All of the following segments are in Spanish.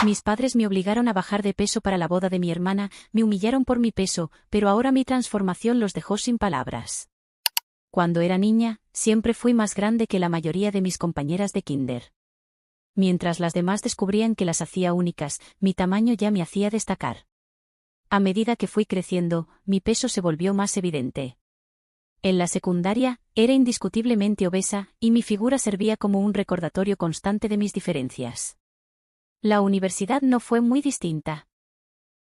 Mis padres me obligaron a bajar de peso para la boda de mi hermana, me humillaron por mi peso, pero ahora mi transformación los dejó sin palabras. Cuando era niña, siempre fui más grande que la mayoría de mis compañeras de kinder. Mientras las demás descubrían que las hacía únicas, mi tamaño ya me hacía destacar. A medida que fui creciendo, mi peso se volvió más evidente. En la secundaria, era indiscutiblemente obesa, y mi figura servía como un recordatorio constante de mis diferencias. La universidad no fue muy distinta.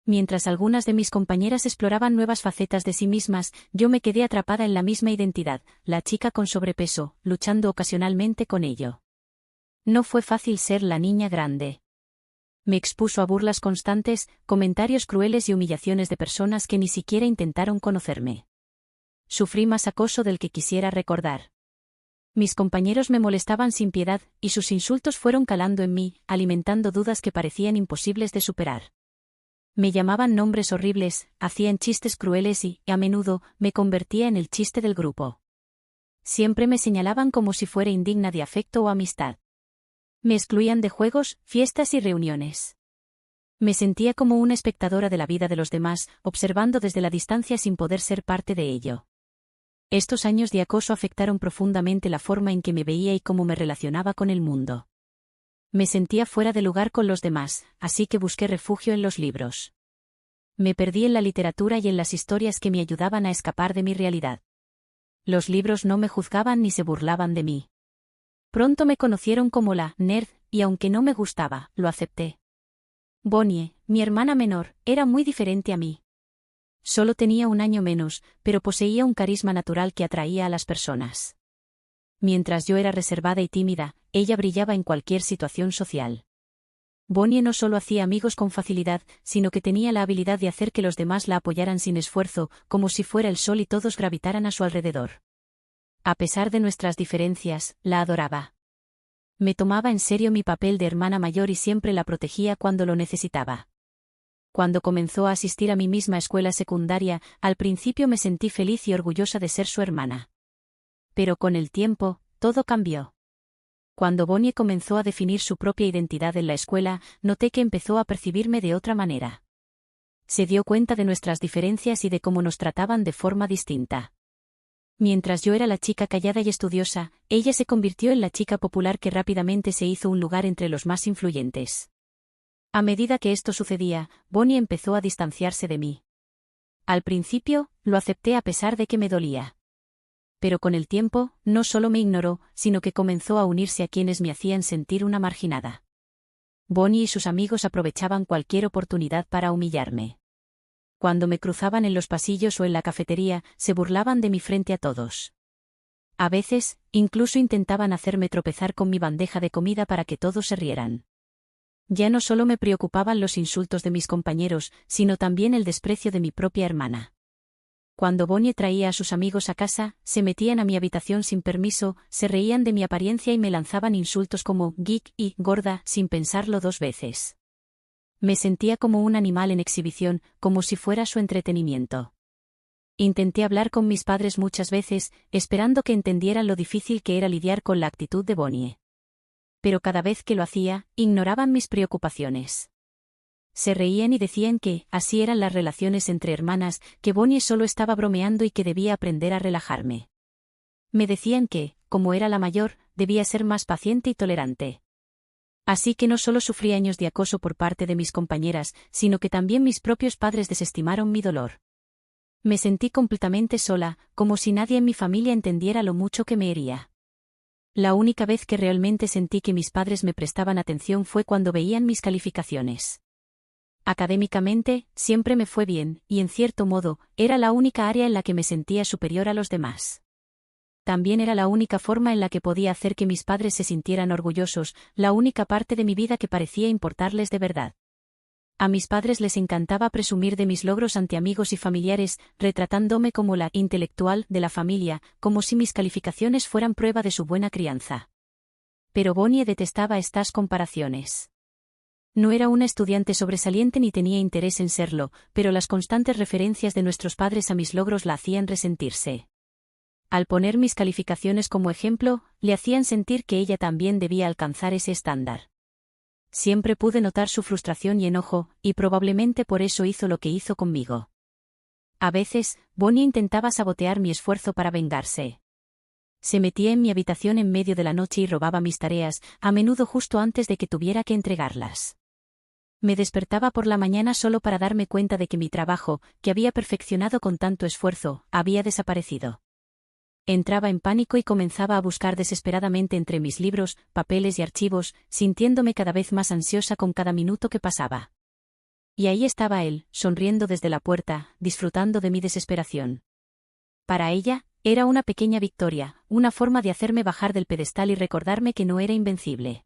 Mientras algunas de mis compañeras exploraban nuevas facetas de sí mismas, yo me quedé atrapada en la misma identidad, la chica con sobrepeso, luchando ocasionalmente con ello. No fue fácil ser la niña grande. Me expuso a burlas constantes, comentarios crueles y humillaciones de personas que ni siquiera intentaron conocerme. Sufrí más acoso del que quisiera recordar. Mis compañeros me molestaban sin piedad, y sus insultos fueron calando en mí, alimentando dudas que parecían imposibles de superar. Me llamaban nombres horribles, hacían chistes crueles y, a menudo, me convertía en el chiste del grupo. Siempre me señalaban como si fuera indigna de afecto o amistad. Me excluían de juegos, fiestas y reuniones. Me sentía como una espectadora de la vida de los demás, observando desde la distancia sin poder ser parte de ello. Estos años de acoso afectaron profundamente la forma en que me veía y cómo me relacionaba con el mundo. Me sentía fuera de lugar con los demás, así que busqué refugio en los libros. Me perdí en la literatura y en las historias que me ayudaban a escapar de mi realidad. Los libros no me juzgaban ni se burlaban de mí. Pronto me conocieron como la nerd, y aunque no me gustaba, lo acepté. Bonnie, mi hermana menor, era muy diferente a mí. Solo tenía un año menos, pero poseía un carisma natural que atraía a las personas. Mientras yo era reservada y tímida, ella brillaba en cualquier situación social. Bonnie no solo hacía amigos con facilidad, sino que tenía la habilidad de hacer que los demás la apoyaran sin esfuerzo, como si fuera el sol y todos gravitaran a su alrededor. A pesar de nuestras diferencias, la adoraba. Me tomaba en serio mi papel de hermana mayor y siempre la protegía cuando lo necesitaba. Cuando comenzó a asistir a mi misma escuela secundaria, al principio me sentí feliz y orgullosa de ser su hermana. Pero con el tiempo, todo cambió. Cuando Bonnie comenzó a definir su propia identidad en la escuela, noté que empezó a percibirme de otra manera. Se dio cuenta de nuestras diferencias y de cómo nos trataban de forma distinta. Mientras yo era la chica callada y estudiosa, ella se convirtió en la chica popular que rápidamente se hizo un lugar entre los más influyentes. A medida que esto sucedía, Bonnie empezó a distanciarse de mí. Al principio, lo acepté a pesar de que me dolía. Pero con el tiempo, no solo me ignoró, sino que comenzó a unirse a quienes me hacían sentir una marginada. Bonnie y sus amigos aprovechaban cualquier oportunidad para humillarme. Cuando me cruzaban en los pasillos o en la cafetería, se burlaban de mí frente a todos. A veces, incluso intentaban hacerme tropezar con mi bandeja de comida para que todos se rieran. Ya no solo me preocupaban los insultos de mis compañeros, sino también el desprecio de mi propia hermana. Cuando Bonnie traía a sus amigos a casa, se metían a mi habitación sin permiso, se reían de mi apariencia y me lanzaban insultos como geek y gorda sin pensarlo dos veces. Me sentía como un animal en exhibición, como si fuera su entretenimiento. Intenté hablar con mis padres muchas veces, esperando que entendieran lo difícil que era lidiar con la actitud de Bonnie. Pero cada vez que lo hacía, ignoraban mis preocupaciones. Se reían y decían que, así eran las relaciones entre hermanas, que Bonnie solo estaba bromeando y que debía aprender a relajarme. Me decían que, como era la mayor, debía ser más paciente y tolerante. Así que no solo sufrí años de acoso por parte de mis compañeras, sino que también mis propios padres desestimaron mi dolor. Me sentí completamente sola, como si nadie en mi familia entendiera lo mucho que me hería. La única vez que realmente sentí que mis padres me prestaban atención fue cuando veían mis calificaciones. Académicamente, siempre me fue bien, y en cierto modo, era la única área en la que me sentía superior a los demás. También era la única forma en la que podía hacer que mis padres se sintieran orgullosos, la única parte de mi vida que parecía importarles de verdad. A mis padres les encantaba presumir de mis logros ante amigos y familiares, retratándome como la intelectual de la familia, como si mis calificaciones fueran prueba de su buena crianza. Pero Bonnie detestaba estas comparaciones. No era una estudiante sobresaliente ni tenía interés en serlo, pero las constantes referencias de nuestros padres a mis logros la hacían resentirse. Al poner mis calificaciones como ejemplo, le hacían sentir que ella también debía alcanzar ese estándar. Siempre pude notar su frustración y enojo, y probablemente por eso hizo lo que hizo conmigo. A veces, Bonnie intentaba sabotear mi esfuerzo para vengarse. Se metía en mi habitación en medio de la noche y robaba mis tareas, a menudo justo antes de que tuviera que entregarlas. Me despertaba por la mañana solo para darme cuenta de que mi trabajo, que había perfeccionado con tanto esfuerzo, había desaparecido. Entraba en pánico y comenzaba a buscar desesperadamente entre mis libros, papeles y archivos, sintiéndome cada vez más ansiosa con cada minuto que pasaba. Y ahí estaba él, sonriendo desde la puerta, disfrutando de mi desesperación. Para ella, era una pequeña victoria, una forma de hacerme bajar del pedestal y recordarme que no era invencible.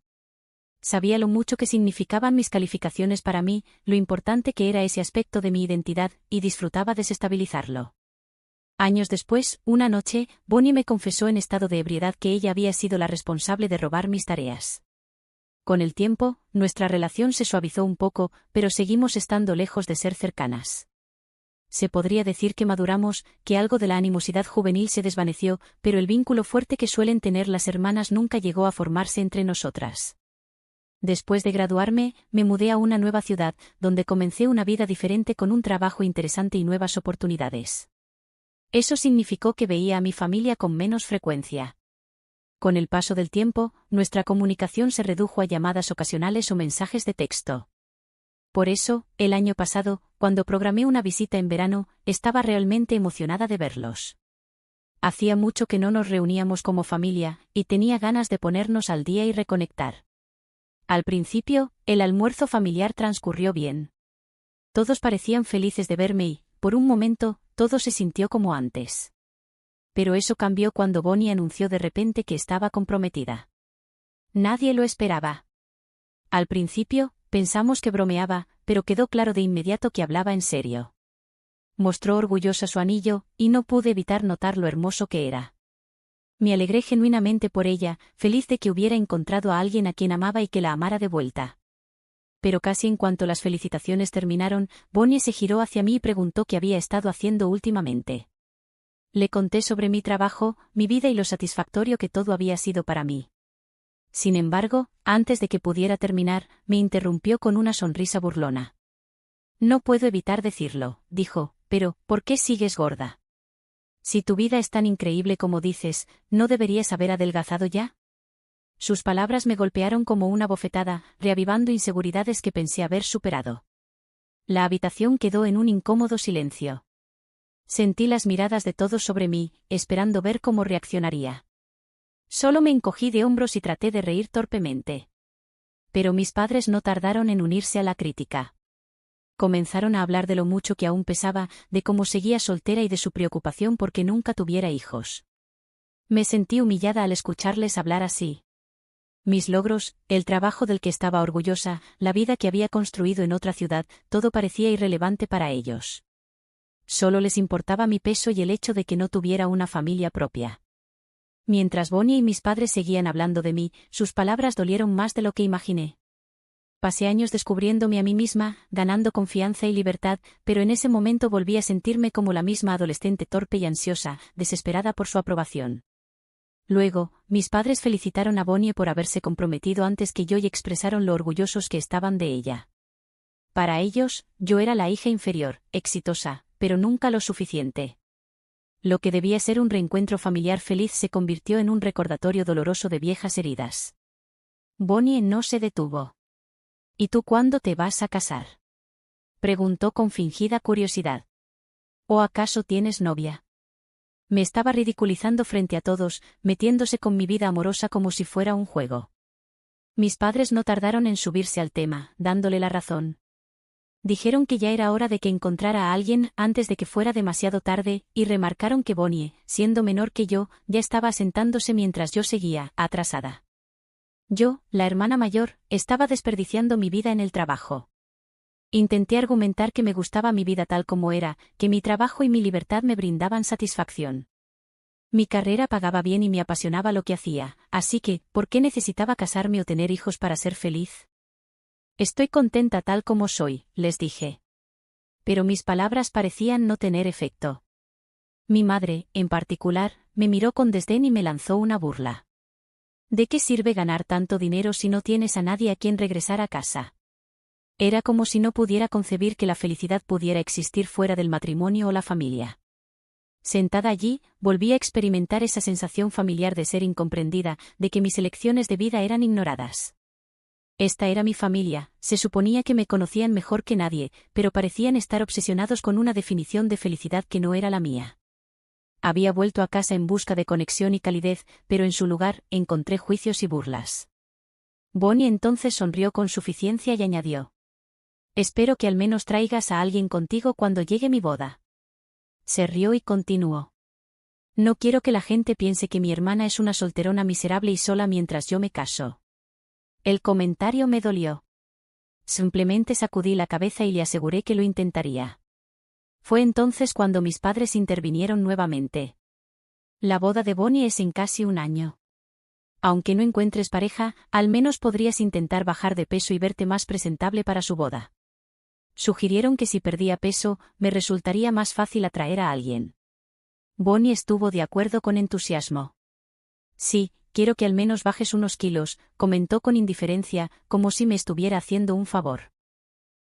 Sabía lo mucho que significaban mis calificaciones para mí, lo importante que era ese aspecto de mi identidad, y disfrutaba desestabilizarlo. Años después, una noche, Bonnie me confesó en estado de ebriedad que ella había sido la responsable de robar mis tareas. Con el tiempo, nuestra relación se suavizó un poco, pero seguimos estando lejos de ser cercanas. Se podría decir que maduramos, que algo de la animosidad juvenil se desvaneció, pero el vínculo fuerte que suelen tener las hermanas nunca llegó a formarse entre nosotras. Después de graduarme, me mudé a una nueva ciudad, donde comencé una vida diferente con un trabajo interesante y nuevas oportunidades. Eso significó que veía a mi familia con menos frecuencia. Con el paso del tiempo, nuestra comunicación se redujo a llamadas ocasionales o mensajes de texto. Por eso, el año pasado, cuando programé una visita en verano, estaba realmente emocionada de verlos. Hacía mucho que no nos reuníamos como familia, y tenía ganas de ponernos al día y reconectar. Al principio, el almuerzo familiar transcurrió bien. Todos parecían felices de verme y, por un momento, todo se sintió como antes. Pero eso cambió cuando Bonnie anunció de repente que estaba comprometida. Nadie lo esperaba. Al principio, pensamos que bromeaba, pero quedó claro de inmediato que hablaba en serio. Mostró orgullosa su anillo, y no pude evitar notar lo hermoso que era. Me alegré genuinamente por ella, feliz de que hubiera encontrado a alguien a quien amaba y que la amara de vuelta. Pero casi en cuanto las felicitaciones terminaron, Bonnie se giró hacia mí y preguntó qué había estado haciendo últimamente. Le conté sobre mi trabajo, mi vida y lo satisfactorio que todo había sido para mí. Sin embargo, antes de que pudiera terminar, me interrumpió con una sonrisa burlona. No puedo evitar decirlo, dijo, pero, ¿por qué sigues gorda? Si tu vida es tan increíble como dices, ¿no deberías haber adelgazado ya? Sus palabras me golpearon como una bofetada, reavivando inseguridades que pensé haber superado. La habitación quedó en un incómodo silencio. Sentí las miradas de todos sobre mí, esperando ver cómo reaccionaría. Solo me encogí de hombros y traté de reír torpemente. Pero mis padres no tardaron en unirse a la crítica. Comenzaron a hablar de lo mucho que aún pesaba, de cómo seguía soltera y de su preocupación porque nunca tuviera hijos. Me sentí humillada al escucharles hablar así. Mis logros, el trabajo del que estaba orgullosa, la vida que había construido en otra ciudad, todo parecía irrelevante para ellos. Solo les importaba mi peso y el hecho de que no tuviera una familia propia. Mientras Bonnie y mis padres seguían hablando de mí, sus palabras dolieron más de lo que imaginé. Pasé años descubriéndome a mí misma, ganando confianza y libertad, pero en ese momento volví a sentirme como la misma adolescente torpe y ansiosa, desesperada por su aprobación. Luego, mis padres felicitaron a Bonnie por haberse comprometido antes que yo y expresaron lo orgullosos que estaban de ella. Para ellos, yo era la hija inferior, exitosa, pero nunca lo suficiente. Lo que debía ser un reencuentro familiar feliz se convirtió en un recordatorio doloroso de viejas heridas. Bonnie no se detuvo. ¿Y tú cuándo te vas a casar?, preguntó con fingida curiosidad. ¿O acaso tienes novia? Me estaba ridiculizando frente a todos, metiéndose con mi vida amorosa como si fuera un juego. Mis padres no tardaron en subirse al tema, dándole la razón. Dijeron que ya era hora de que encontrara a alguien antes de que fuera demasiado tarde, y remarcaron que Bonnie, siendo menor que yo, ya estaba asentándose mientras yo seguía, atrasada. Yo, la hermana mayor, estaba desperdiciando mi vida en el trabajo. Intenté argumentar que me gustaba mi vida tal como era, que mi trabajo y mi libertad me brindaban satisfacción. Mi carrera pagaba bien y me apasionaba lo que hacía, así que, ¿por qué necesitaba casarme o tener hijos para ser feliz? Estoy contenta tal como soy, les dije. Pero mis palabras parecían no tener efecto. Mi madre, en particular, me miró con desdén y me lanzó una burla. ¿De qué sirve ganar tanto dinero si no tienes a nadie a quien regresar a casa? Era como si no pudiera concebir que la felicidad pudiera existir fuera del matrimonio o la familia. Sentada allí, volví a experimentar esa sensación familiar de ser incomprendida, de que mis elecciones de vida eran ignoradas. Esta era mi familia, se suponía que me conocían mejor que nadie, pero parecían estar obsesionados con una definición de felicidad que no era la mía. Había vuelto a casa en busca de conexión y calidez, pero en su lugar encontré juicios y burlas. Bonnie entonces sonrió con suficiencia y añadió: «Espero que al menos traigas a alguien contigo cuando llegue mi boda». Se rió y continuó: «No quiero que la gente piense que mi hermana es una solterona miserable y sola mientras yo me caso». El comentario me dolió. Simplemente sacudí la cabeza y le aseguré que lo intentaría. Fue entonces cuando mis padres intervinieron nuevamente. «La boda de Bonnie es en casi un año. Aunque no encuentres pareja, al menos podrías intentar bajar de peso y verte más presentable para su boda». Sugirieron que si perdía peso, me resultaría más fácil atraer a alguien. Bonnie estuvo de acuerdo con entusiasmo. «Sí, quiero que al menos bajes unos kilos», comentó con indiferencia, como si me estuviera haciendo un favor.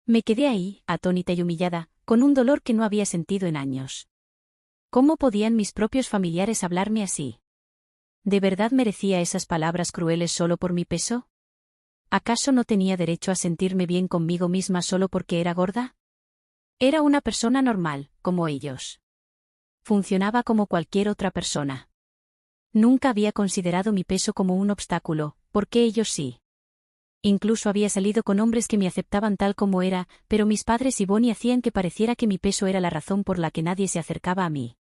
Me quedé ahí, atónita y humillada, con un dolor que no había sentido en años. ¿Cómo podían mis propios familiares hablarme así? ¿De verdad merecía esas palabras crueles solo por mi peso? ¿Acaso no tenía derecho a sentirme bien conmigo misma solo porque era gorda? Era una persona normal, como ellos. Funcionaba como cualquier otra persona. Nunca había considerado mi peso como un obstáculo, porque ellos sí. Incluso había salido con hombres que me aceptaban tal como era, pero mis padres y Bonnie hacían que pareciera que mi peso era la razón por la que nadie se acercaba a mí.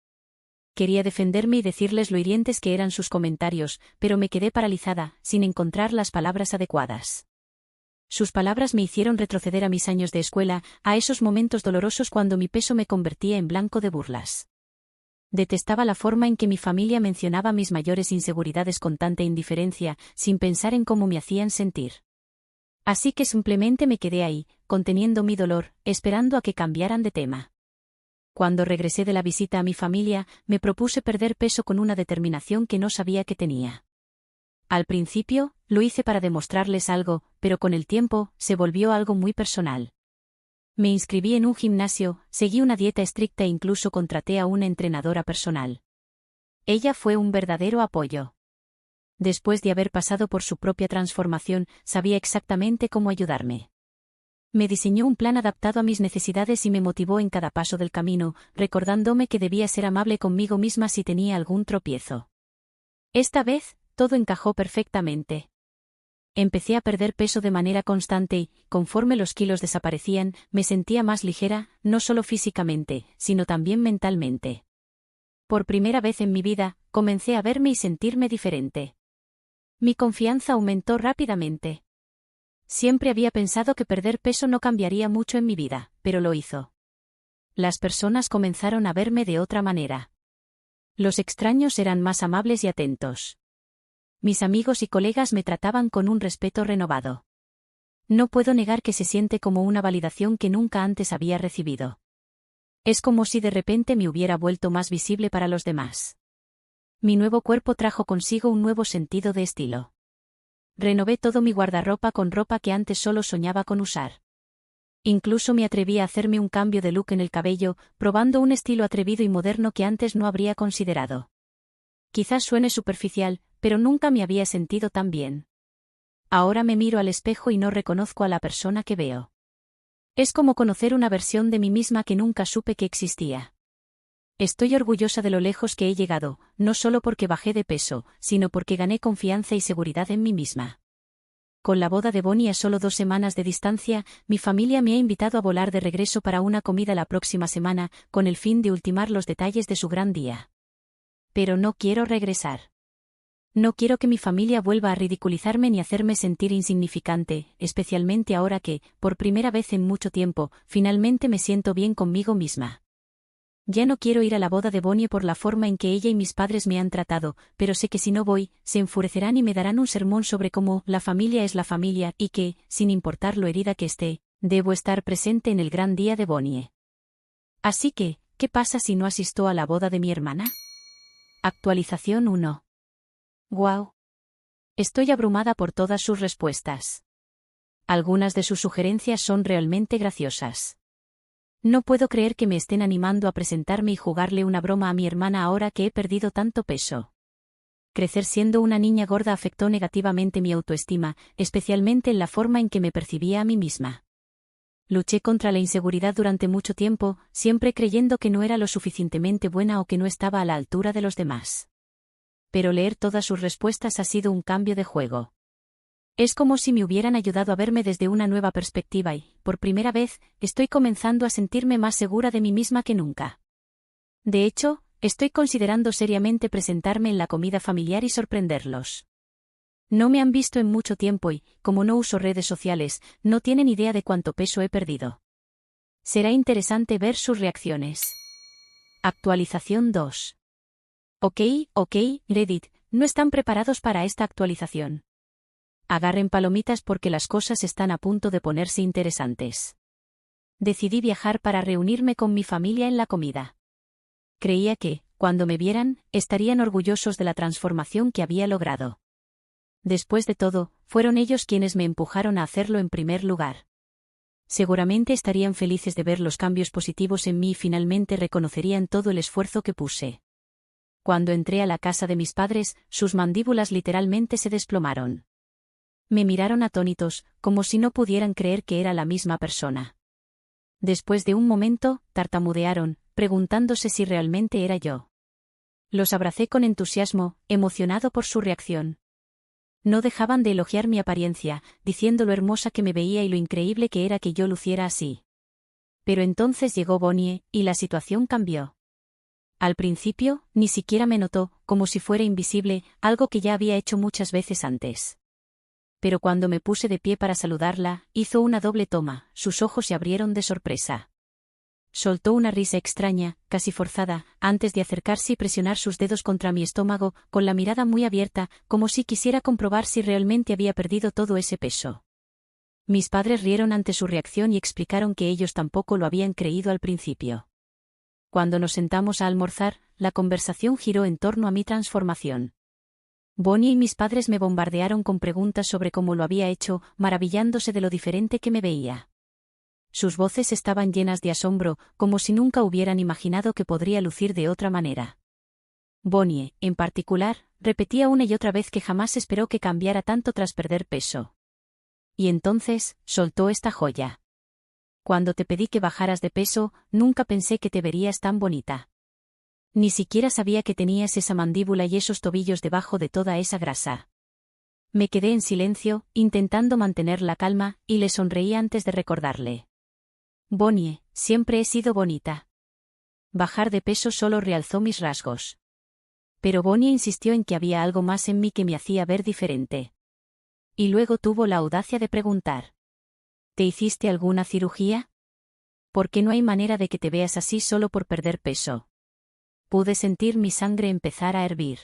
Quería defenderme y decirles lo hirientes que eran sus comentarios, pero me quedé paralizada, sin encontrar las palabras adecuadas. Sus palabras me hicieron retroceder a mis años de escuela, a esos momentos dolorosos cuando mi peso me convertía en blanco de burlas. Detestaba la forma en que mi familia mencionaba mis mayores inseguridades con tanta indiferencia, sin pensar en cómo me hacían sentir. Así que simplemente me quedé ahí, conteniendo mi dolor, esperando a que cambiaran de tema. Cuando regresé de la visita a mi familia, me propuse perder peso con una determinación que no sabía que tenía. Al principio, lo hice para demostrarles algo, pero con el tiempo, se volvió algo muy personal. Me inscribí en un gimnasio, seguí una dieta estricta e incluso contraté a una entrenadora personal. Ella fue un verdadero apoyo. Después de haber pasado por su propia transformación, sabía exactamente cómo ayudarme. Me diseñó un plan adaptado a mis necesidades y me motivó en cada paso del camino, recordándome que debía ser amable conmigo misma si tenía algún tropiezo. Esta vez, todo encajó perfectamente. Empecé a perder peso de manera constante y, conforme los kilos desaparecían, me sentía más ligera, no solo físicamente, sino también mentalmente. Por primera vez en mi vida, comencé a verme y sentirme diferente. Mi confianza aumentó rápidamente. Siempre había pensado que perder peso no cambiaría mucho en mi vida, pero lo hizo. Las personas comenzaron a verme de otra manera. Los extraños eran más amables y atentos. Mis amigos y colegas me trataban con un respeto renovado. No puedo negar que se siente como una validación que nunca antes había recibido. Es como si de repente me hubiera vuelto más visible para los demás. Mi nuevo cuerpo trajo consigo un nuevo sentido de estilo. Renové todo mi guardarropa con ropa que antes solo soñaba con usar. Incluso me atreví a hacerme un cambio de look en el cabello, probando un estilo atrevido y moderno que antes no habría considerado. Quizás suene superficial, pero nunca me había sentido tan bien. Ahora me miro al espejo y no reconozco a la persona que veo. Es como conocer una versión de mí misma que nunca supe que existía. Estoy orgullosa de lo lejos que he llegado, no solo porque bajé de peso, sino porque gané confianza y seguridad en mí misma. Con la boda de Bonnie a solo 2 semanas de distancia, mi familia me ha invitado a volar de regreso para una comida la próxima semana, con el fin de ultimar los detalles de su gran día. Pero no quiero regresar. No quiero que mi familia vuelva a ridiculizarme ni hacerme sentir insignificante, especialmente ahora que, por primera vez en mucho tiempo, finalmente me siento bien conmigo misma. Ya no quiero ir a la boda de Bonnie por la forma en que ella y mis padres me han tratado, pero sé que si no voy, se enfurecerán y me darán un sermón sobre cómo la familia es la familia y que, sin importar lo herida que esté, debo estar presente en el gran día de Bonnie. Así que, ¿qué pasa si no asisto a la boda de mi hermana? Actualización 1. Wow. Estoy abrumada por todas sus respuestas. Algunas de sus sugerencias son realmente graciosas. No puedo creer que me estén animando a presentarme y jugarle una broma a mi hermana ahora que he perdido tanto peso. Crecer siendo una niña gorda afectó negativamente mi autoestima, especialmente en la forma en que me percibía a mí misma. Luché contra la inseguridad durante mucho tiempo, siempre creyendo que no era lo suficientemente buena o que no estaba a la altura de los demás. Pero leer todas sus respuestas ha sido un cambio de juego. Es como si me hubieran ayudado a verme desde una nueva perspectiva y, por primera vez, estoy comenzando a sentirme más segura de mí misma que nunca. De hecho, estoy considerando seriamente presentarme en la comida familiar y sorprenderlos. No me han visto en mucho tiempo y, como no uso redes sociales, no tienen idea de cuánto peso he perdido. Será interesante ver sus reacciones. Actualización 2. Ok, Reddit, no están preparados para esta actualización. Agarren palomitas porque las cosas están a punto de ponerse interesantes. Decidí viajar para reunirme con mi familia en la comida. Creía que, cuando me vieran, estarían orgullosos de la transformación que había logrado. Después de todo, fueron ellos quienes me empujaron a hacerlo en primer lugar. Seguramente estarían felices de ver los cambios positivos en mí y finalmente reconocerían todo el esfuerzo que puse. Cuando entré a la casa de mis padres, sus mandíbulas literalmente se desplomaron. Me miraron atónitos, como si no pudieran creer que era la misma persona. Después de un momento, tartamudearon, preguntándose si realmente era yo. Los abracé con entusiasmo, emocionado por su reacción. No dejaban de elogiar mi apariencia, diciendo lo hermosa que me veía y lo increíble que era que yo luciera así. Pero entonces llegó Bonnie, y la situación cambió. Al principio, ni siquiera me notó, como si fuera invisible, algo que ya había hecho muchas veces antes. Pero cuando me puse de pie para saludarla, hizo una doble toma, sus ojos se abrieron de sorpresa. Soltó una risa extraña, casi forzada, antes de acercarse y presionar sus dedos contra mi estómago, con la mirada muy abierta, como si quisiera comprobar si realmente había perdido todo ese peso. Mis padres rieron ante su reacción y explicaron que ellos tampoco lo habían creído al principio. Cuando nos sentamos a almorzar, la conversación giró en torno a mi transformación. Bonnie y mis padres me bombardearon con preguntas sobre cómo lo había hecho, maravillándose de lo diferente que me veía. Sus voces estaban llenas de asombro, como si nunca hubieran imaginado que podría lucir de otra manera. Bonnie, en particular, repetía una y otra vez que jamás esperó que cambiara tanto tras perder peso. Y entonces, soltó esta joya. Cuando te pedí que bajaras de peso, nunca pensé que te verías tan bonita. Ni siquiera sabía que tenías esa mandíbula y esos tobillos debajo de toda esa grasa. Me quedé en silencio, intentando mantener la calma, y le sonreí antes de recordarle. Bonnie, siempre he sido bonita. Bajar de peso solo realzó mis rasgos. Pero Bonnie insistió en que había algo más en mí que me hacía ver diferente. Y luego tuvo la audacia de preguntar. ¿Te hiciste alguna cirugía? ¿Por qué no hay manera de que te veas así solo por perder peso? Pude sentir mi sangre empezar a hervir.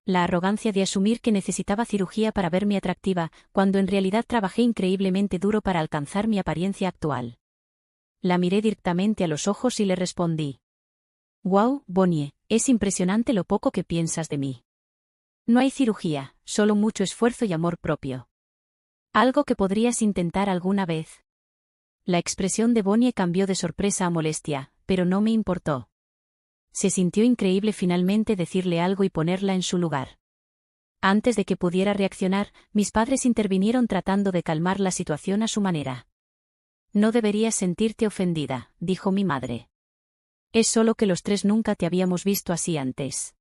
La arrogancia de asumir que necesitaba cirugía para verme atractiva, cuando en realidad trabajé increíblemente duro para alcanzar mi apariencia actual. La miré directamente a los ojos y le respondí. «Wow, Bonnie, es impresionante lo poco que piensas de mí. No hay cirugía, solo mucho esfuerzo y amor propio. Algo que podrías intentar alguna vez». La expresión de Bonnie cambió de sorpresa a molestia, pero no me importó. Se sintió increíble finalmente decirle algo y ponerla en su lugar. Antes de que pudiera reaccionar, mis padres intervinieron tratando de calmar la situación a su manera. «No deberías sentirte ofendida», dijo mi madre. «Es solo que los tres nunca te habíamos visto así antes.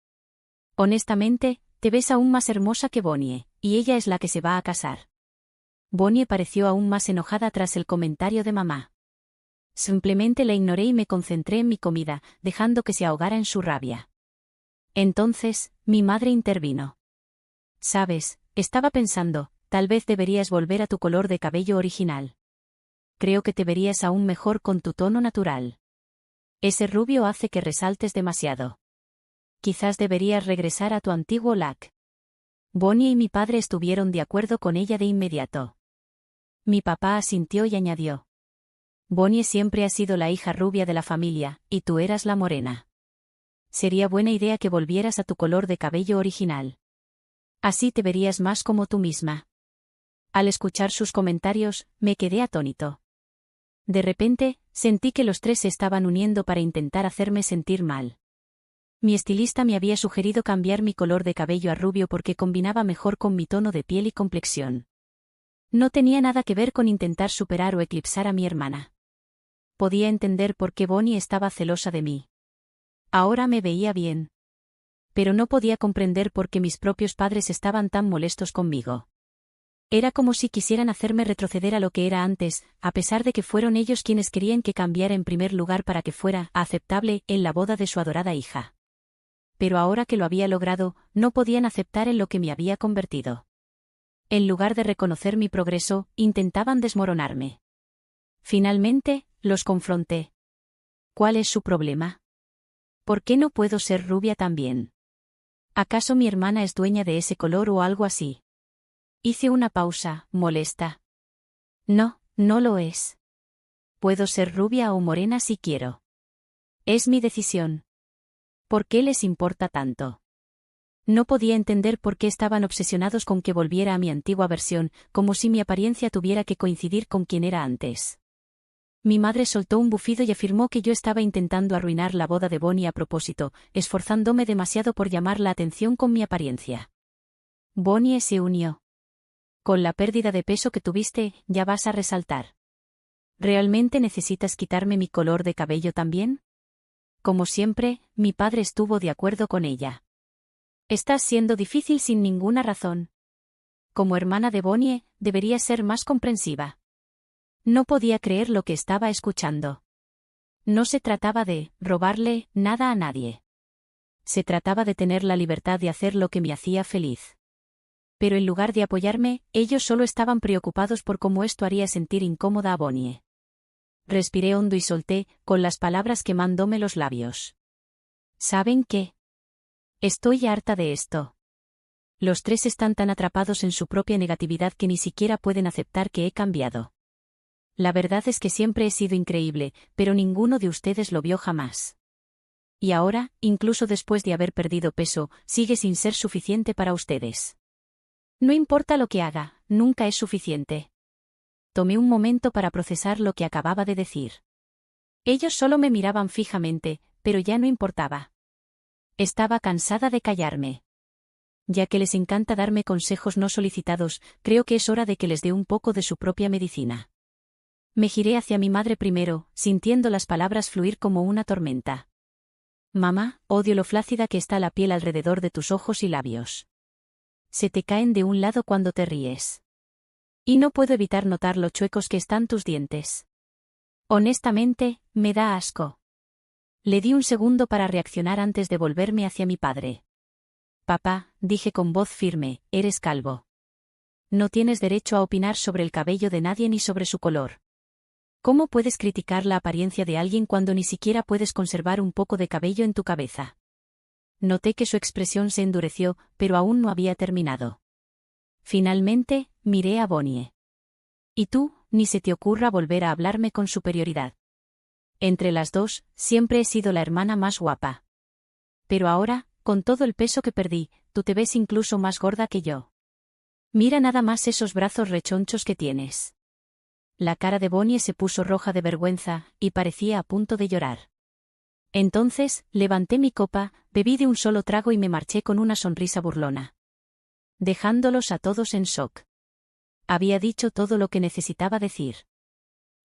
Honestamente, te ves aún más hermosa que Bonnie, y ella es la que se va a casar». Bonnie pareció aún más enojada tras el comentario de mamá. Simplemente la ignoré y me concentré en mi comida, dejando que se ahogara en su rabia. Entonces, mi madre intervino. «Sabes, estaba pensando, tal vez deberías volver a tu color de cabello original. Creo que te verías aún mejor con tu tono natural. Ese rubio hace que resaltes demasiado. Quizás deberías regresar a tu antiguo look». Bonnie y mi padre estuvieron de acuerdo con ella de inmediato. Mi papá asintió y añadió. «Bonnie siempre ha sido la hija rubia de la familia, y tú eras la morena. Sería buena idea que volvieras a tu color de cabello original». Así te verías más como tú misma. Al escuchar sus comentarios, me quedé atónito. De repente, sentí que los tres se estaban uniendo para intentar hacerme sentir mal. Mi estilista me había sugerido cambiar mi color de cabello a rubio porque combinaba mejor con mi tono de piel y complexión. No tenía nada que ver con intentar superar o eclipsar a mi hermana. Podía entender por qué Bonnie estaba celosa de mí. Ahora me veía bien. Pero no podía comprender por qué mis propios padres estaban tan molestos conmigo. Era como si quisieran hacerme retroceder a lo que era antes, a pesar de que fueron ellos quienes querían que cambiara en primer lugar para que fuera aceptable en la boda de su adorada hija. Pero ahora que lo había logrado, no podían aceptar en lo que me había convertido. En lugar de reconocer mi progreso, intentaban desmoronarme. Finalmente, los confronté. ¿Cuál es su problema? ¿Por qué no puedo ser rubia también? ¿Acaso mi hermana es dueña de ese color o algo así? Hice una pausa, molesta. No, no lo es. Puedo ser rubia o morena si quiero. Es mi decisión. ¿Por qué les importa tanto? No podía entender por qué estaban obsesionados con que volviera a mi antigua versión, como si mi apariencia tuviera que coincidir con quien era antes. Mi madre soltó un bufido y afirmó que yo estaba intentando arruinar la boda de Bonnie a propósito, esforzándome demasiado por llamar la atención con mi apariencia. Bonnie se unió. Con la pérdida de peso que tuviste, ya vas a resaltar. ¿Realmente necesitas quitarme mi color de cabello también? Como siempre, mi padre estuvo de acuerdo con ella. Estás siendo difícil sin ninguna razón. Como hermana de Bonnie, deberías ser más comprensiva. No podía creer lo que estaba escuchando. No se trataba de robarle nada a nadie. Se trataba de tener la libertad de hacer lo que me hacía feliz. Pero en lugar de apoyarme, ellos solo estaban preocupados por cómo esto haría sentir incómoda a Bonnie. Respiré hondo y solté, con las palabras quemándome los labios. ¿Saben qué? Estoy harta de esto. Los tres están tan atrapados en su propia negatividad que ni siquiera pueden aceptar que he cambiado. La verdad es que siempre he sido increíble, pero ninguno de ustedes lo vio jamás. Y ahora, incluso después de haber perdido peso, sigue sin ser suficiente para ustedes. No importa lo que haga, nunca es suficiente. Tomé un momento para procesar lo que acababa de decir. Ellos solo me miraban fijamente, pero ya no importaba. Estaba cansada de callarme. Ya que les encanta darme consejos no solicitados, creo que es hora de que les dé un poco de su propia medicina. Me giré hacia mi madre primero, sintiendo las palabras fluir como una tormenta. Mamá, odio lo flácida que está la piel alrededor de tus ojos y labios. Se te caen de un lado cuando te ríes. Y no puedo evitar notar lo chuecos que están tus dientes. Honestamente, me da asco. Le di un segundo para reaccionar antes de volverme hacia mi padre. Papá, dije con voz firme, eres calvo. No tienes derecho a opinar sobre el cabello de nadie ni sobre su color. ¿Cómo puedes criticar la apariencia de alguien cuando ni siquiera puedes conservar un poco de cabello en tu cabeza? Noté que su expresión se endureció, pero aún no había terminado. Finalmente, miré a Bonnie. Y tú, ni se te ocurra volver a hablarme con superioridad. Entre las dos, siempre he sido la hermana más guapa. Pero ahora, con todo el peso que perdí, tú te ves incluso más gorda que yo. Mira nada más esos brazos rechonchos que tienes. La cara de Bonnie se puso roja de vergüenza, y parecía a punto de llorar. Entonces, levanté mi copa, bebí de un solo trago y me marché con una sonrisa burlona. Dejándolos a todos en shock. Había dicho todo lo que necesitaba decir.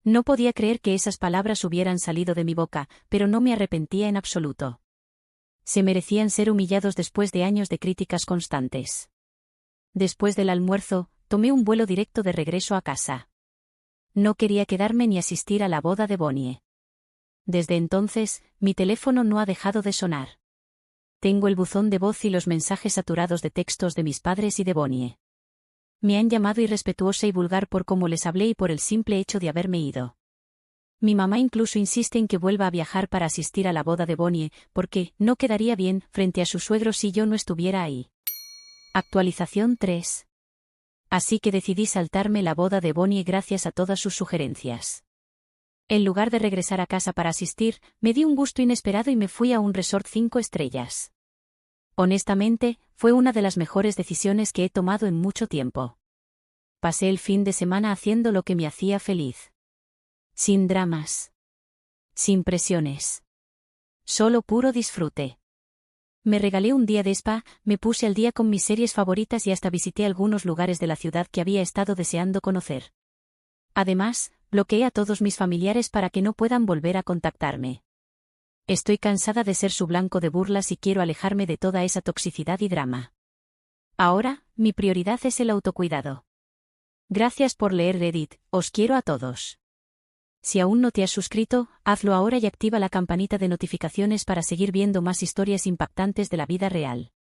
No podía creer que esas palabras hubieran salido de mi boca, pero no me arrepentía en absoluto. Se merecían ser humillados después de años de críticas constantes. Después del almuerzo, tomé un vuelo directo de regreso a casa. No quería quedarme ni asistir a la boda de Bonnie. Desde entonces, mi teléfono no ha dejado de sonar. Tengo el buzón de voz y los mensajes saturados de textos de mis padres y de Bonnie. Me han llamado irrespetuosa y vulgar por cómo les hablé y por el simple hecho de haberme ido. Mi mamá incluso insiste en que vuelva a viajar para asistir a la boda de Bonnie, porque no quedaría bien frente a sus suegros si yo no estuviera ahí. Actualización 3. Así que decidí saltarme la boda de Bonnie gracias a todas sus sugerencias. En lugar de regresar a casa para asistir, me di un gusto inesperado y me fui a un resort 5 estrellas. Honestamente, fue una de las mejores decisiones que he tomado en mucho tiempo. Pasé el fin de semana haciendo lo que me hacía feliz. Sin dramas. Sin presiones. Solo puro disfrute. Me regalé un día de spa, me puse al día con mis series favoritas y hasta visité algunos lugares de la ciudad que había estado deseando conocer. Además, bloqueé a todos mis familiares para que no puedan volver a contactarme. Estoy cansada de ser su blanco de burlas y quiero alejarme de toda esa toxicidad y drama. Ahora, mi prioridad es el autocuidado. Gracias por leer Reddit, os quiero a todos. Si aún no te has suscrito, hazlo ahora y activa la campanita de notificaciones para seguir viendo más historias impactantes de la vida real.